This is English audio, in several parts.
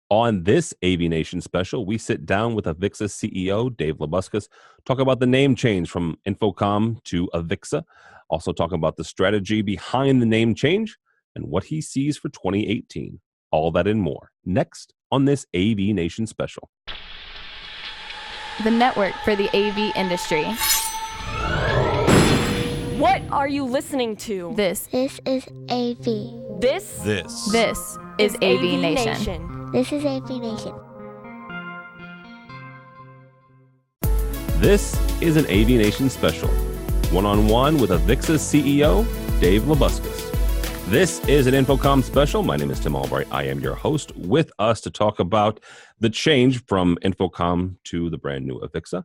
On this AVNation special, we sit down with AVIXA CEO Dave Labuskes, talk about the name change from InfoComm to AVIXA, also talk about the strategy behind the name change and what he sees for 2018. All that and more next on this AVNation special. The network for the AV industry. What are you listening to? This is AV. This is AVNation. This is AVNation. This is an AVNation special, one-on-one with AVIXA CEO Dave Labuskes. This is an InfoComm special. My name is Tim Albright. I am your host. With us to talk about the change from InfoComm to the brand new AVIXA.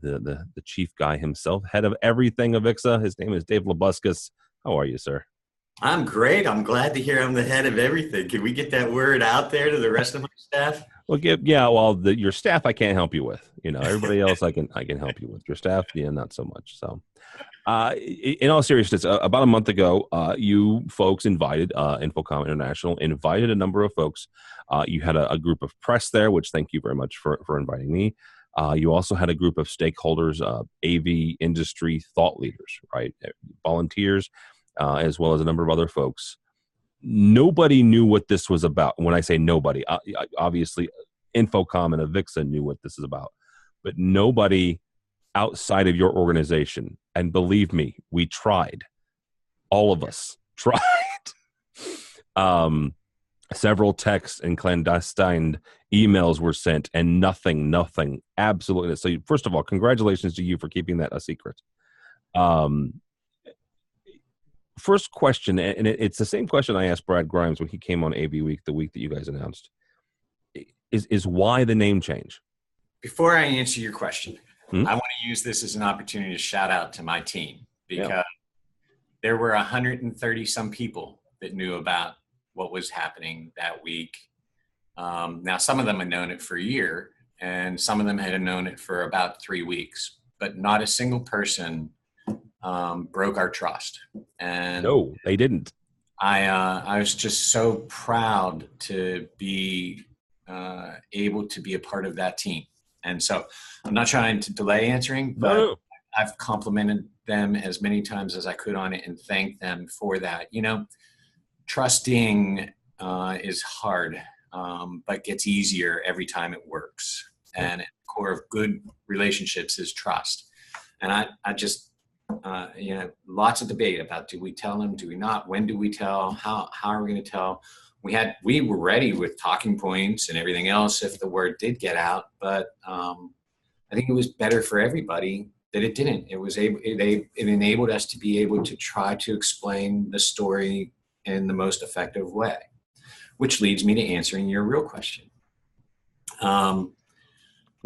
The chief guy himself, head of everything AVIXA. His name is Dave Labuskes. How are you, sir? I'm great. I'm glad to hear I'm the head of everything. Can we get that word out there to the rest of my staff? Well, your staff I can't help you with. Everybody else I can help you with. Your staff, not so much. So, in all seriousness, about a month ago, you folks invited InfoComm International, invited a number of folks. You had a group of press there, which thank you very much for inviting me. You also had a group of stakeholders, AV industry thought leaders, right? Volunteers, as well as a number of other folks. Nobody knew what this was about. When I say nobody, obviously InfoComm and AVIXA knew what this is about, but nobody outside of your organization. And believe me, we tried. All of us tried. Several texts and clandestine emails were sent and nothing, absolutely. So first of all, congratulations to you for keeping that a secret. First question, and it's the same question I asked Brad Grimes when he came on AV Week, the week that you guys announced, is why the name change? Before I answer your question, I want to use this as an opportunity to shout out to my team because there were 130 some people that knew about what was happening that week. Now, some of them had known it for a year, and some of them had known it for about 3 weeks, but not a single person broke our trust. And no, they didn't. I was just so proud to be able to be a part of that team. And so I'm not trying to delay answering, but I've complimented them as many times as I could on it and thanked them for that. Trusting is hard, but gets easier every time it works. And at the core of good relationships is trust. And I just, lots of debate about, do we tell them, do we not? When do we tell? How are we going to tell? We were ready with talking points and everything else if the word did get out, but I think it was better for everybody that it didn't. It enabled us to be able to try to explain the story in the most effective way, which leads me to answering your real question. One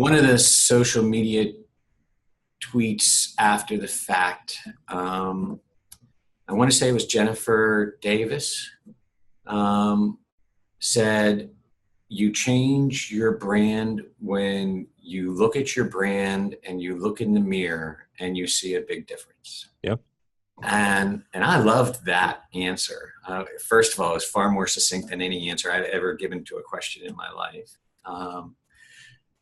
of the social media tweets after the fact, I want to say it was Jennifer Davis, said, you change your brand when you look at your brand and you look in the mirror and you see a big difference. Yep. And I loved that answer. First of all, it was far more succinct than any answer I've ever given to a question in my life.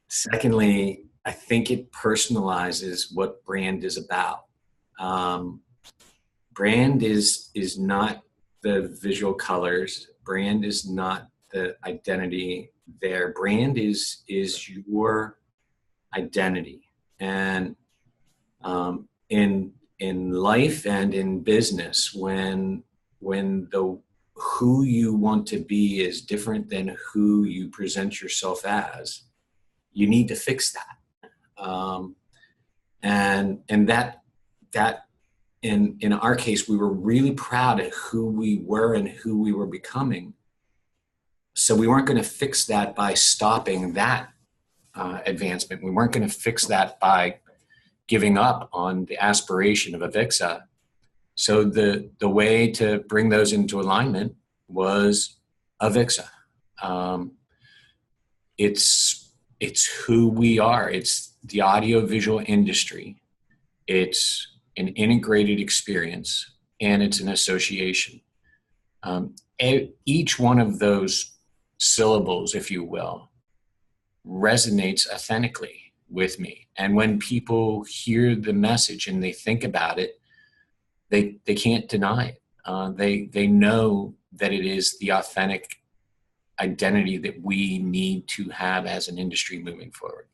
Secondly, I think it personalizes what brand is about. Brand is not the visual colors. Brand is not the identity there. Brand is your identity. And in life and in business, when the who you want to be is different than who you present yourself as, you need to fix that. And that in our case, we were really proud of who we were and who we were becoming. So we weren't going to fix that by stopping that advancement. We weren't going to fix that by giving up on the aspiration of AVIXA. So the way to bring those into alignment was AVIXA. It's who we are. It's the audiovisual industry. It's an integrated experience, and it's an association. Each one of those syllables, if you will, resonates authentically with me. And when people hear the message and they think about it, they can't deny it. They know that it is the authentic identity that we need to have as an industry moving forward.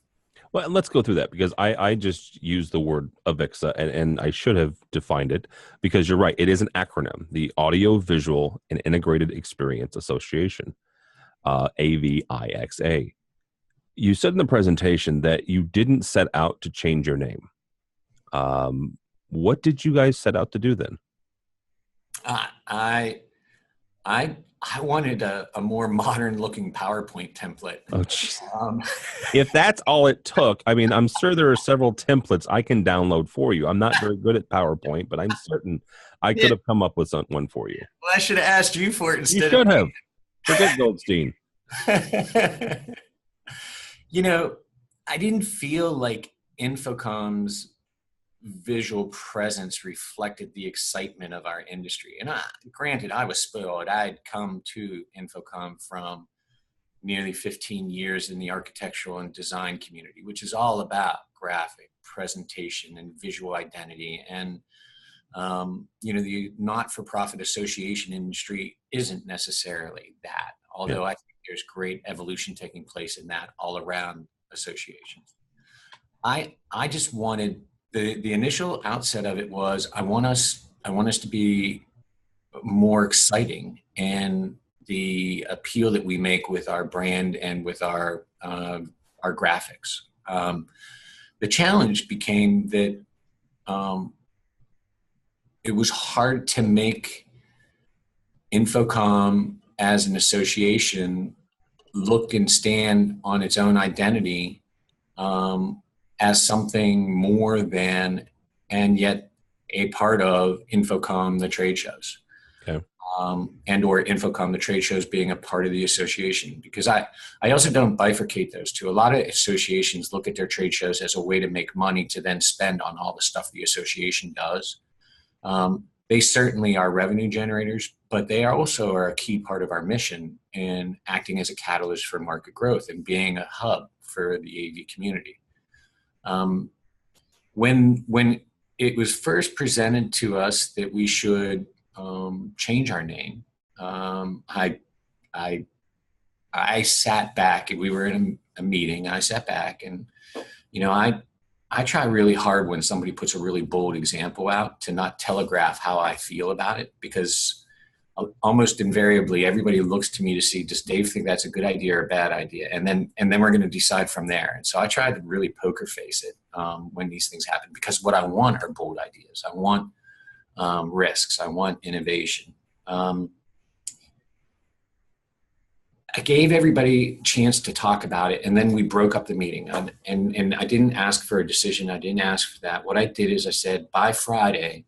Well, let's go through that, because I just used the word AVIXA, and I should have defined it, because you're right. It is an acronym, the Audio Visual and Integrated Experience Association, AVIXA. You said in the presentation that you didn't set out to change your name. What did you guys set out to do then? I wanted a more modern looking PowerPoint template. Oh, geez. If that's all it took, I mean, I'm sure there are several templates I can download for you. I'm not very good at PowerPoint, but I'm certain I could have come up with one for you. Well, I should have asked you for it instead. You should have. Forget Goldstein. You know, I didn't feel like InfoComm's visual presence reflected the excitement of our industry. And granted, I was spoiled. I had come to InfoComm from nearly 15 years in the architectural and design community, which is all about graphic presentation and visual identity. And, you know, the not-for-profit association industry isn't necessarily that, although I think there's great evolution taking place in that all around associations. I just wanted, the initial outset of it was, I want us to be more exciting, and the appeal that we make with our brand and with our graphics. The challenge became that it was hard to make InfoComm as an association look and stand on its own identity as something more than, and yet a part of InfoComm, the trade shows. Okay. And or InfoComm, the trade shows being a part of the association. Because I also don't bifurcate those two. A lot of associations look at their trade shows as a way to make money to then spend on all the stuff the association does. They certainly are revenue generators, but they also are a key part of our mission in acting as a catalyst for market growth and being a hub for the AV community. When it was first presented to us that we should change our name, I sat back, and we were in a meeting. I sat back, and you know, I try really hard when somebody puts a really bold example out to not telegraph how I feel about it, because almost invariably everybody looks to me to see, does Dave think that's a good idea or a bad idea? And then we're going to decide from there. And so I try to really poker face it when these things happen, because what I want are bold ideas. I want risks. I want innovation. I gave everybody a chance to talk about it, and then we broke up the meeting. And I didn't ask for a decision. I didn't ask for that. What I did is I said, by Friday,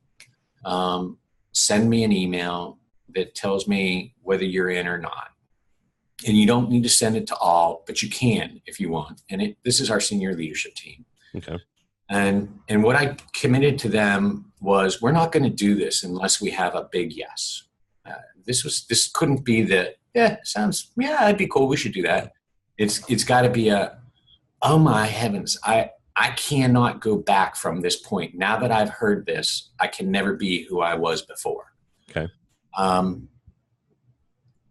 send me an email that tells me whether you're in or not. And you don't need to send it to all, but you can if you want. And this is our senior leadership team. Okay. And what I committed to them was, we're not going to do this unless we have a big yes. This couldn't be the, that'd be cool, we should do that. It's got to be a, oh my heavens, I cannot go back from this point. Now that I've heard this, I can never be who I was before. Okay.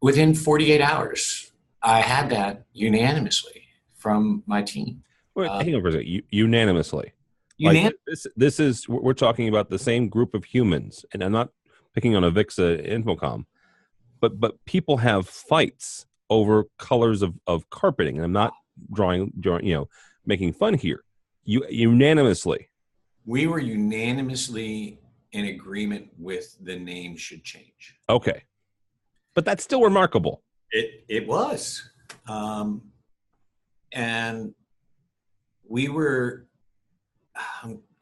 Within 48 hours, I had that unanimously from my team. Wait, hang on for a second. Unanimously. Like, this is, we're talking about the same group of humans, and I'm not picking on AVIXA InfoComm, but people have fights over colors of carpeting, and I'm not drawing, making fun here. Unanimously. We were unanimously in agreement with the name should change. Okay. But that's still remarkable. It was. And we were,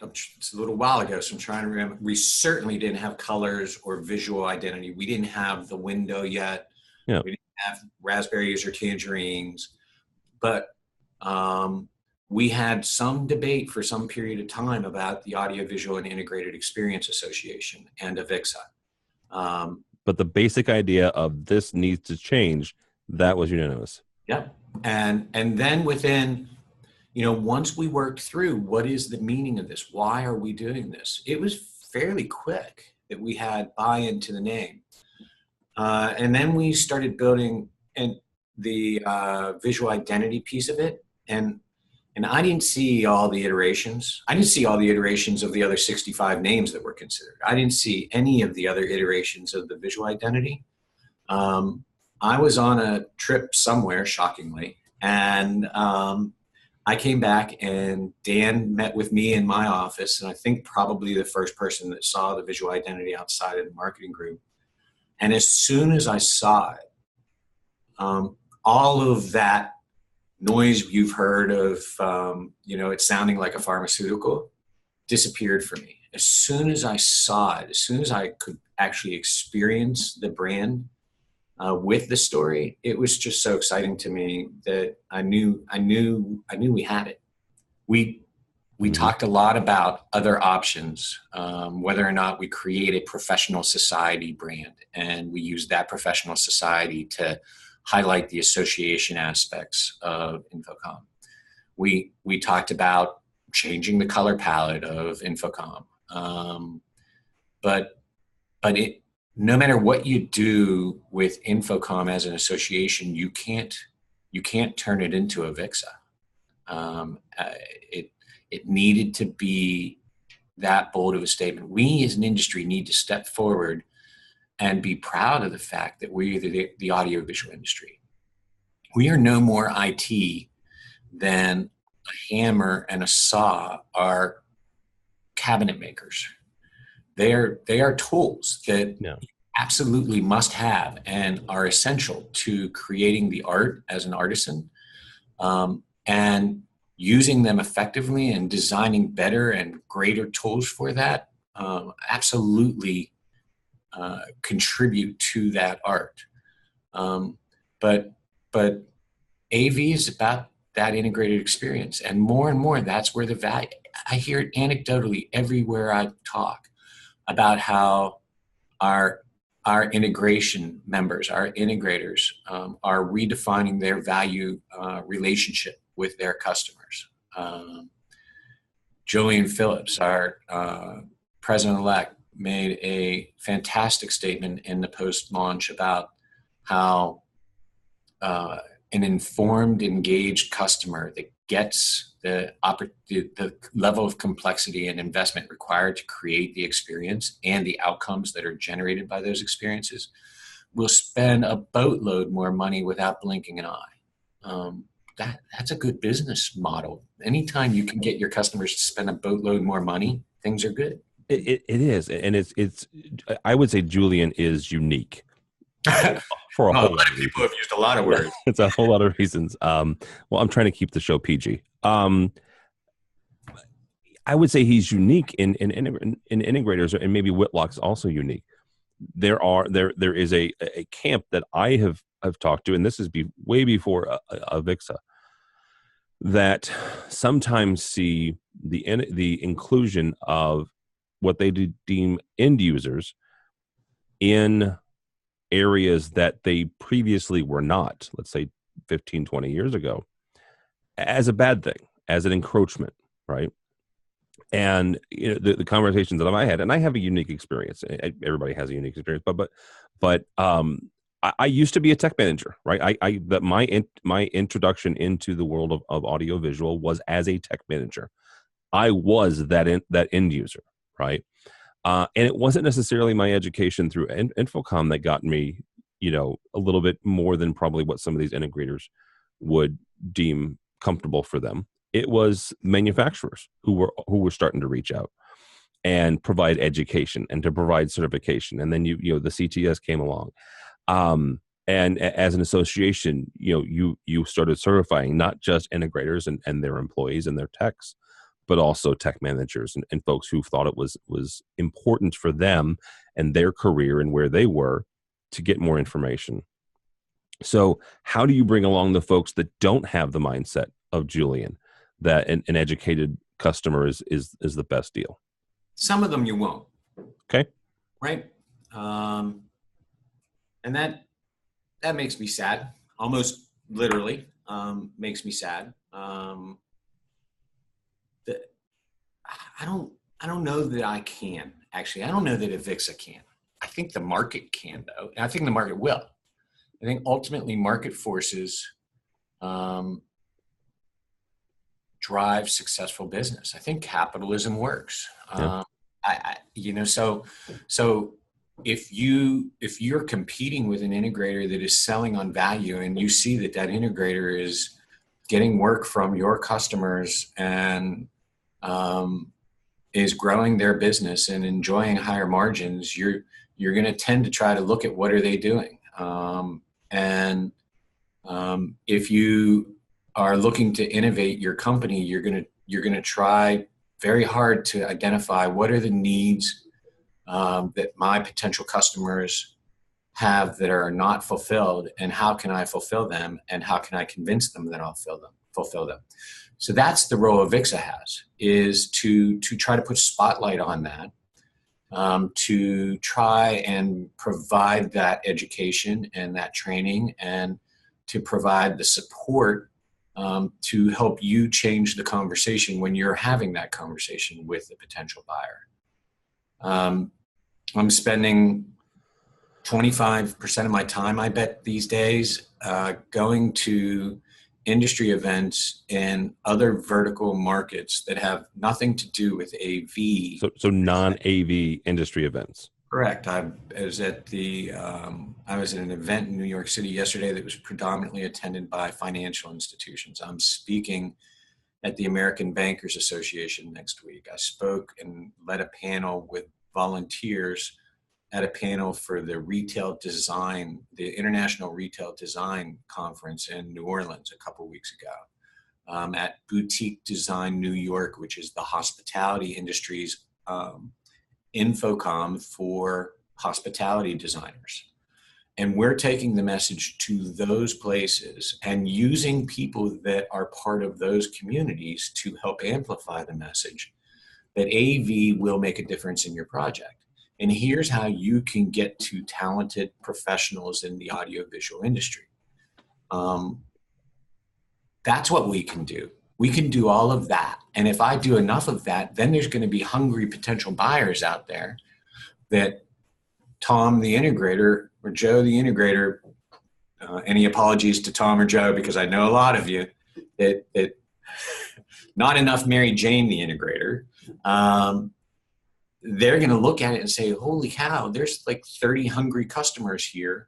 it's a little while ago, so I'm trying to remember. We certainly didn't have colors or visual identity. We didn't have the window yet. Yeah. We didn't have raspberries or tangerines. But we had some debate for some period of time about the Audiovisual and Integrated Experience Association and AVIXA. But the basic idea of this needs to change, That was unanimous. Yep. And then within, once we worked through what is the meaning of this, why are we doing this, it was fairly quick that we had buy-in to the name. And then we started building and the visual identity piece of it. And I didn't see all the iterations. I didn't see all the iterations of the other 65 names that were considered. I didn't see any of the other iterations of the visual identity. I was on a trip somewhere, shockingly, and I came back and Dan met with me in my office, and I think probably the first person that saw the visual identity outside of the marketing group. And as soon as I saw it, all of that noise you've heard of, it sounding like a pharmaceutical disappeared for me. As soon as I saw it, as soon as I could actually experience the brand with the story, it was just so exciting to me that I knew we had it. We talked a lot about other options, whether or not we create a professional society brand, and we use that professional society to highlight the association aspects of InfoComm. We talked about changing the color palette of InfoComm, but no matter what you do with InfoComm as an association, you can't turn it into AVIXA. It needed to be that bold of a statement. We as an industry need to step forward and be proud of the fact that we're the audiovisual industry. We are no more IT than a hammer and a saw are cabinet makers. They are tools that you absolutely must have and are essential to creating the art as an artisan, and using them effectively and designing better and greater tools for that absolutely contribute to that art. But AV is about that integrated experience, and more that's where the value. I hear it anecdotally everywhere I talk about how our integration members, our integrators, are redefining their value relationship with their customers. Jillian Phillips, our president-elect, made a fantastic statement in the post-launch about how an informed, engaged customer that gets the level of complexity and investment required to create the experience and the outcomes that are generated by those experiences will spend a boatload more money without blinking an eye. That's a good business model. Anytime you can get your customers to spend a boatload more money, things are good. It is, and it's. I would say Julian is unique for a whole lot of people have used a lot of words. It's a whole lot of reasons. Well, I'm trying to keep the show PG. I would say he's unique in integrators, and maybe Whitlock's also unique. There is a camp that I have talked to, and this is way before AVIXA, that sometimes see the inclusion of what they deem end users in areas that they previously were not, let's say 15, 20 years ago, as a bad thing, as an encroachment, right? And the conversations that I had, and I have a unique experience. Everybody has a unique experience, but I used to be a tech manager, right? My introduction into the world of audiovisual was as a tech manager. I was that end user, right? And it wasn't necessarily my education through InfoComm that got me, a little bit more than probably what some of these integrators would deem comfortable for them. It was manufacturers who were starting to reach out and provide education and to provide certification. And then the CTS came along. And as an association, you started certifying not just integrators and their employees and their techs, but also tech managers and folks who thought it was important for them and their career and where they were to get more information. So how do you bring along the folks that don't have the mindset of Julian, that an educated customer is the best deal? Some of them you won't. Okay. Right. And that makes me sad, almost literally makes me sad. That I don't know that I can actually. I don't know that AVIXA can. I think the market can though, and I think the market will. I think ultimately market forces drive successful business. I think capitalism works. Yeah. So if you're competing with an integrator that is selling on value, and you see that integrator is getting work from your customers and is growing their business and enjoying higher margins, you're going to tend to try to look at what are they doing. If you are looking to innovate your company, you're going to try very hard to identify what are the needs that my potential customers have that are not fulfilled, and how can I fulfill them, and how can I convince them that I'll fulfill them. So that's the role AVIXA has, is to try to put spotlight on that, to try and provide that education and that training, and to provide the support to help you change the conversation when you're having that conversation with a potential buyer. I'm spending 25% of my time, I bet these days, going to industry events in other vertical markets that have nothing to do with AV. So non-AV industry events. Correct. I was at an event in New York City yesterday that was predominantly attended by financial institutions. I'm speaking at the American Bankers Association next week. I spoke and led a panel with volunteers at a panel for the International Retail Design Conference in New Orleans a couple weeks ago. At Boutique Design New York, which is the hospitality industry's InfoComm for hospitality designers. And we're taking the message to those places and using people that are part of those communities to help amplify the message that AV will make a difference in your project. And here's how you can get to talented professionals in the audiovisual industry. That's what we can do. We can do all of that. And if I do enough of that, then there's going to be hungry potential buyers out there that Tom, the integrator, or Joe, the integrator, any apologies to Tom or Joe, because I know a lot of you, that not enough Mary Jane, the integrator, they're going to look at it and say, holy cow, there's like 30 hungry customers here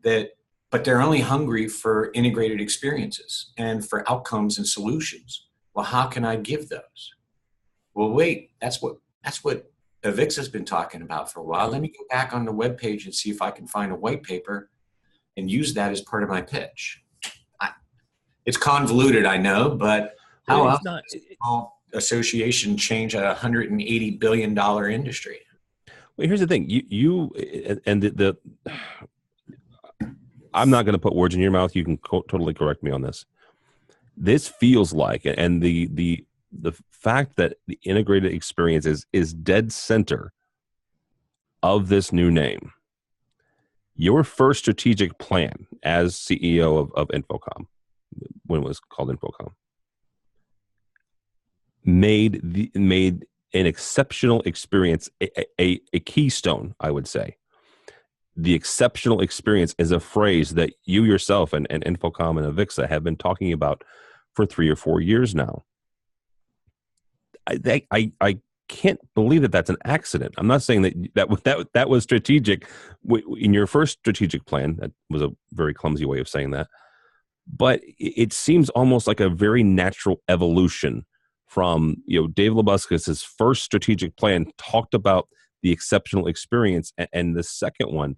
but they're only hungry for integrated experiences and for outcomes and solutions. Well, how can I give those? Well, wait, that's what AVIXA has been talking about for a while. Let me go back on the webpage and see if I can find a white paper and use that as part of my pitch. It's convoluted, I know, but how else does a small association change a $180 billion industry? Well, here's the thing. I'm not going to put words in your mouth. You can totally correct me on this. This feels like, and the fact that the integrated experience is dead center of this new name. Your first strategic plan as CEO of InfoComm, when it was called InfoComm, made an exceptional experience a keystone, I would say. The exceptional experience is a phrase that you yourself and InfoComm and AVIXA have been talking about for 3 or 4 years now. I can't believe that that's an accident. I'm not saying that was strategic in your first strategic plan. That was a very clumsy way of saying that. But it seems almost like a very natural evolution from, Dave Labuskes' first strategic plan talked about the exceptional experience, and the second one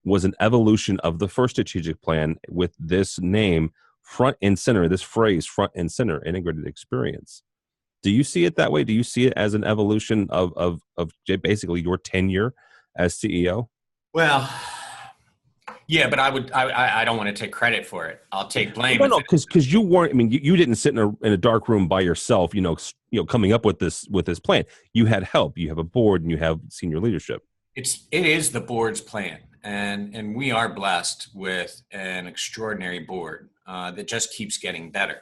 was an evolution of the first strategic plan with this name front and center, this phrase front and center, integrated experience. Do you see it that way? Do you see it as an evolution of basically your tenure as CEO? Well, yeah, but I don't want to take credit for it. I'll take blame. No, because you weren't. I mean, you didn't sit in a dark room by yourself. Coming up with this plan. You had help. You have a board, and you have senior leadership. It is the board's plan, and we are blessed with an extraordinary board that just keeps getting better.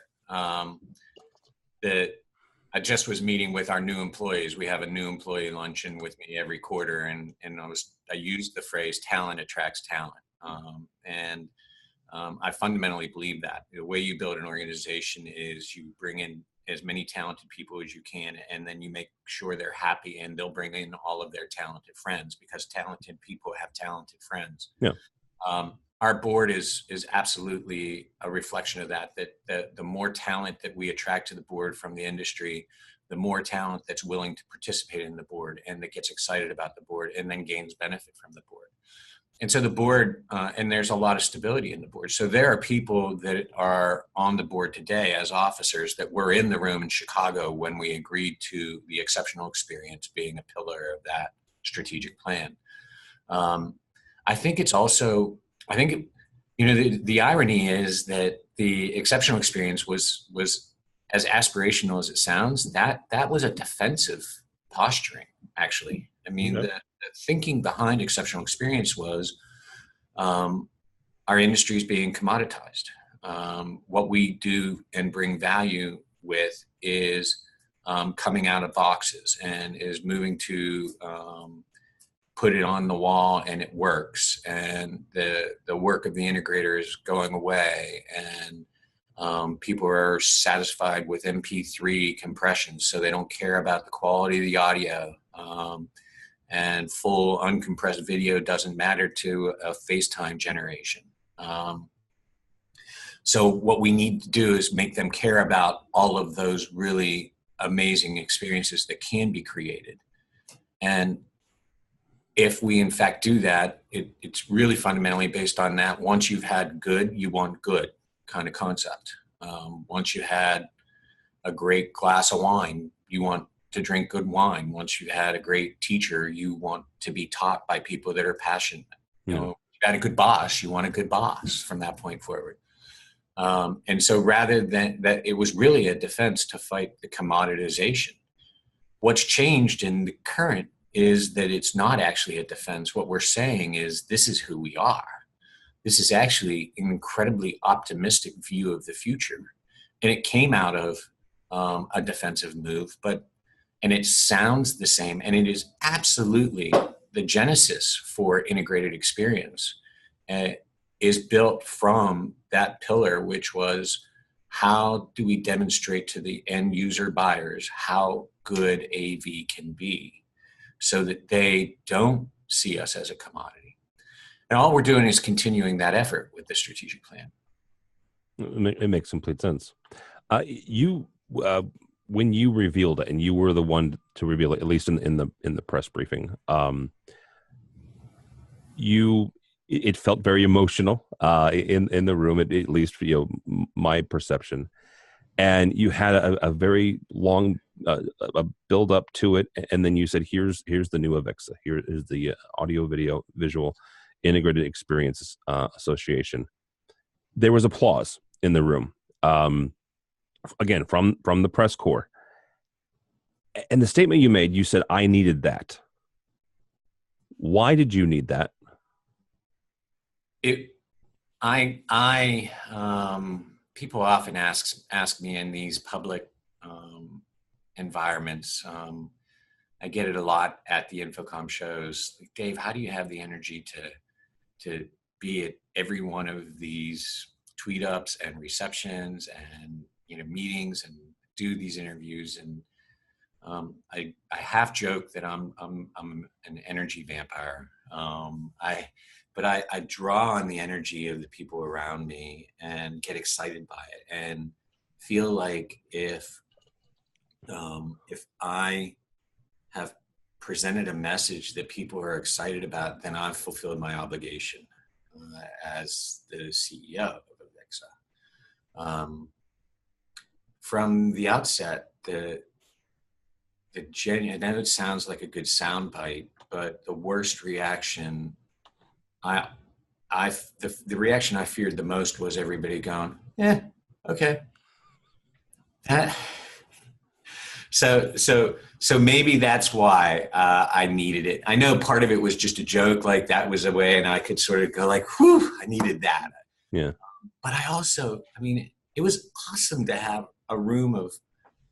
That I just was meeting with our new employees. We have a new employee luncheon with me every quarter, and I used the phrase "talent attracts talent," and I fundamentally believe that the way you build an organization is you bring in as many talented people as you can, and then you make sure they're happy, and they'll bring in all of their talented friends, because talented people have talented friends. Yeah. Our board is absolutely a reflection of that. That the more talent that we attract to the board from the industry, the more talent that's willing to participate in the board and that gets excited about the board and then gains benefit from the board. And so the board, and there's a lot of stability in the board. So there are people that are on the board today as officers that were in the room in Chicago when we agreed to the exceptional experience being a pillar of that strategic plan. I think it's also, the irony is that the exceptional experience was as aspirational as it sounds, that was a defensive posturing, actually. I mean, the thinking behind exceptional experience was our industry is being commoditized. What we do and bring value with is coming out of boxes and is moving to put it on the wall and it works. And the work of the integrator is going away, and people are satisfied with MP3 compression, so they don't care about the quality of the audio. And full uncompressed video doesn't matter to a FaceTime generation. So what we need to do is make them care about all of those really amazing experiences that can be created. And if we in fact do that, it's really fundamentally based on that. Once you've had good, you want good kind of concept. Once you had a great glass of wine, you want to drink good wine. Once you've had a great teacher, you want to be taught by people that are passionate. You know, you got a good boss, you want a good boss from that point forward. And so rather than that, it was really a defense to fight the commoditization. What's changed in the current is that it's not actually a defense. What we're saying is this is who we are. This is actually an incredibly optimistic view of the future. And it came out of a defensive move, and it sounds the same, and it is absolutely the genesis for integrated experience. Is built from that pillar, which was how do we demonstrate to the end user buyers how good AV can be so that they don't see us as a commodity. And all we're doing is continuing that effort with the strategic plan. It makes complete sense. When you revealed it, and you were the one to reveal it, at least in the press briefing, it felt very emotional in the room, at least for my perception. And you had a very long a build up to it, and then you said, "Here's the new AVIXA. Here is the Audio Video Visual Integrated Experiences Association." There was applause in the room. Again, from the press corps. And the statement you made, you said, "I needed that." Why did you need that? People often ask me in these public environments. I get it a lot at the InfoComm shows. Like, Dave, how do you have the energy to be at every one of these tweet ups and receptions and meetings and do these interviews? And I half joke that I'm an energy vampire. But I draw on the energy of the people around me and get excited by it, and feel like if I have presented a message that people are excited about, then I've fulfilled my obligation as the CEO of AVIXA. From the outset, the genuine, I know it sounds like a good soundbite, but the worst reaction, the reaction I feared the most was everybody going, "Yeah, okay." So maybe that's why I needed it. I know part of it was just a joke, like that was a way, and I could sort of go like, "Whew, I needed that." Yeah. But I mean, it was awesome to have a room of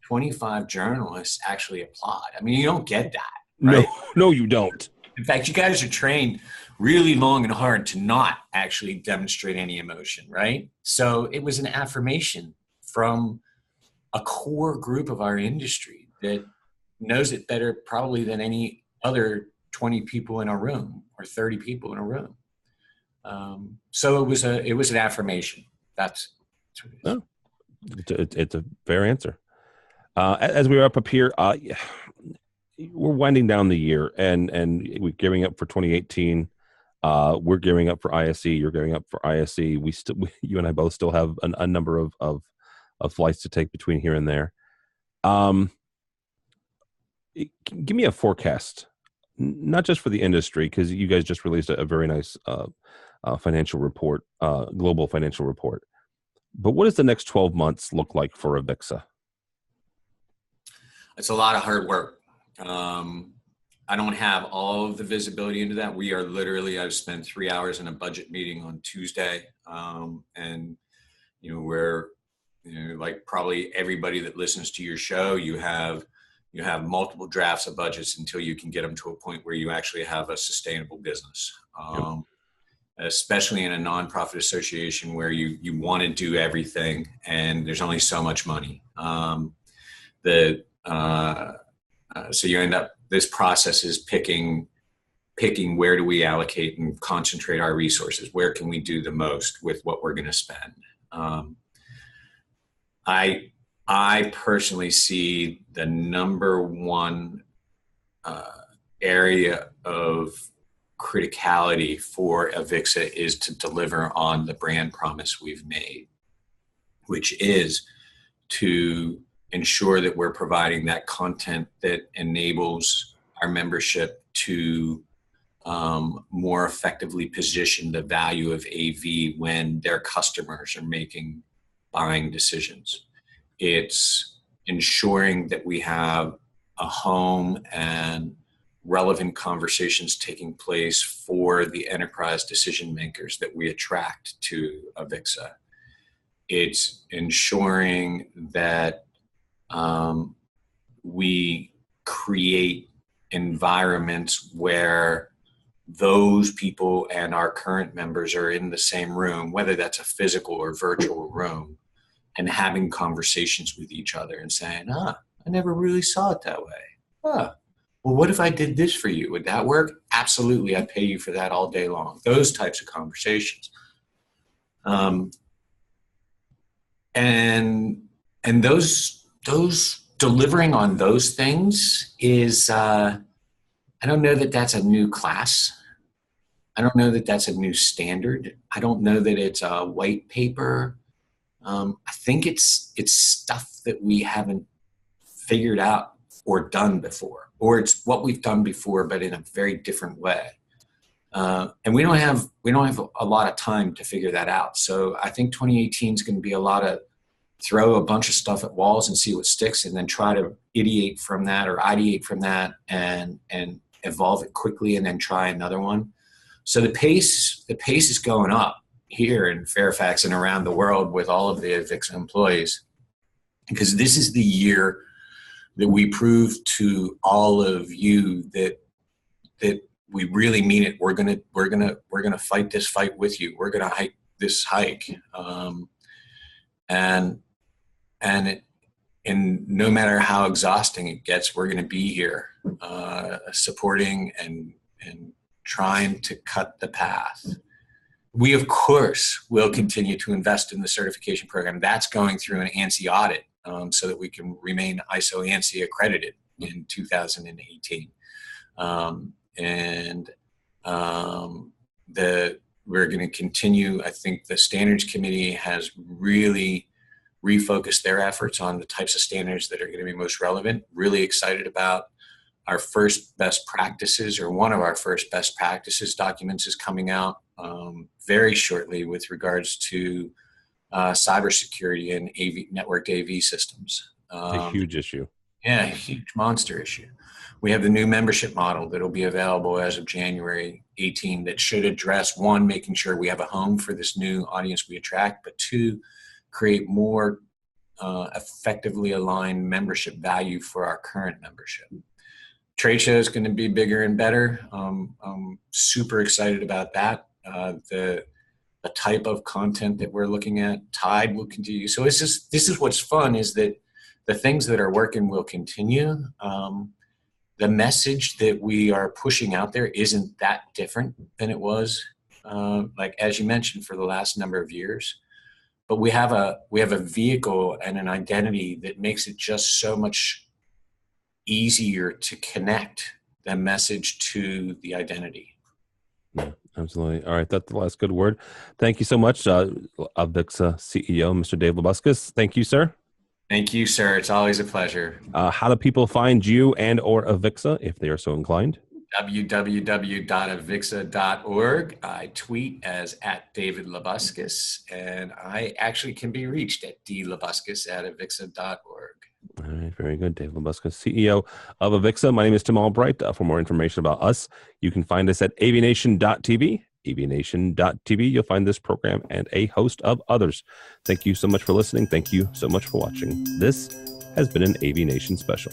25 journalists actually applaud. I mean, you don't get that, right? No, you don't. In fact, you guys are trained really long and hard to not actually demonstrate any emotion, right? So it was an affirmation from a core group of our industry that knows it better probably than any other 20 people in a room or 30 people in a room. So it was an affirmation. That's what it is. Oh, it's a fair answer. As we wrap up here, we're winding down the year, and we're gearing up for 2018. We're gearing up for ISE. You're gearing up for ISE. You and I both still have a number of flights to take between here and there. Give me a forecast, not just for the industry, because you guys just released a very nice financial report, global financial report. But what does the next 12 months look like for AVIXA? It's a lot of hard work. I don't have all of the visibility into that. We are literally, I've spent 3 hours in a budget meeting on Tuesday. And, we're, like probably everybody that listens to your show, you have multiple drafts of budgets until you can get them to a point where you actually have a sustainable business. Yep. Especially in a nonprofit association where you want to do everything and there's only so much money. So you end up, this process is picking where do we allocate and concentrate our resources? Where can we do the most with what we're going to spend? I personally see the number one area of criticality for AVIXA is to deliver on the brand promise we've made, which is to ensure that we're providing that content that enables our membership to more effectively position the value of AV when their customers are making buying decisions. It's ensuring that we have a home and relevant conversations taking place for the enterprise decision makers that we attract to AVIXA. It's ensuring that we create environments where those people and our current members are in the same room, whether that's a physical or virtual room, and having conversations with each other and saying, I never really saw it that way. Well, what if I did this for you? Would that work? Absolutely. I'd pay you for that all day long. Those types of conversations. And those delivering on those things is, I don't know that that's a new class. I don't know that that's a new standard. I don't know that it's a white paper. I think it's stuff that we haven't figured out or done before, or it's what we've done before, but in a very different way. And we don't have a lot of time to figure that out. So I think 2018 is going to be a lot of throw a bunch of stuff at walls and see what sticks, and then try to ideate from that and evolve it quickly, and then try another one. So the pace is going up here in Fairfax and around the world with all of the AVIXA employees, because this is the year that we prove to all of you that we really mean it. We're gonna fight this fight with you. We're gonna hike this hike, and no matter how exhausting it gets, we're gonna be here, supporting and trying to cut the path. We, of course, will continue to invest in the certification program. That's going through an ANSI audit, so that we can remain ISO ANSI accredited in 2018. We're going to continue. I think the standards committee has really refocused their efforts on the types of standards that are going to be most relevant. Really excited about our first best practices, or one of our first best practices documents is coming out very shortly with regards to cybersecurity and networked AV systems. It's a huge issue. Yeah, huge monster issue. We have the new membership model that'll be available as of January 18 that should address, one, making sure we have a home for this new audience we attract, but two, create more effectively aligned membership value for our current membership. Trade show is going to be bigger and better. I'm super excited about that. The type of content that we're looking at, Tide will continue. So this is what's fun, is that the things that are working will continue. The message that we are pushing out there isn't that different than it was, like as you mentioned, for the last number of years. But we have a vehicle and an identity that makes it just so much easier to connect the message to the identity. Yeah, absolutely. All right, that's the last good word. Thank you so much, AVIXA CEO, Mr. Dave Labuskes. Thank you, sir. Thank you, sir. It's always a pleasure. How do people find you and or AVIXA if they are so inclined? www.avixa.org. I tweet as @DavidLabuskes, and I actually can be reached at dlabuskes@avixa.org. All right, very good. Dave Labuskes, CEO of AVIXA. My name is Tim Albright. For more information about us, you can find us at AVNation.tv. AVNation.tv. You'll find this program and a host of others. Thank you so much for listening. Thank you so much for watching. This has been an AVNation special.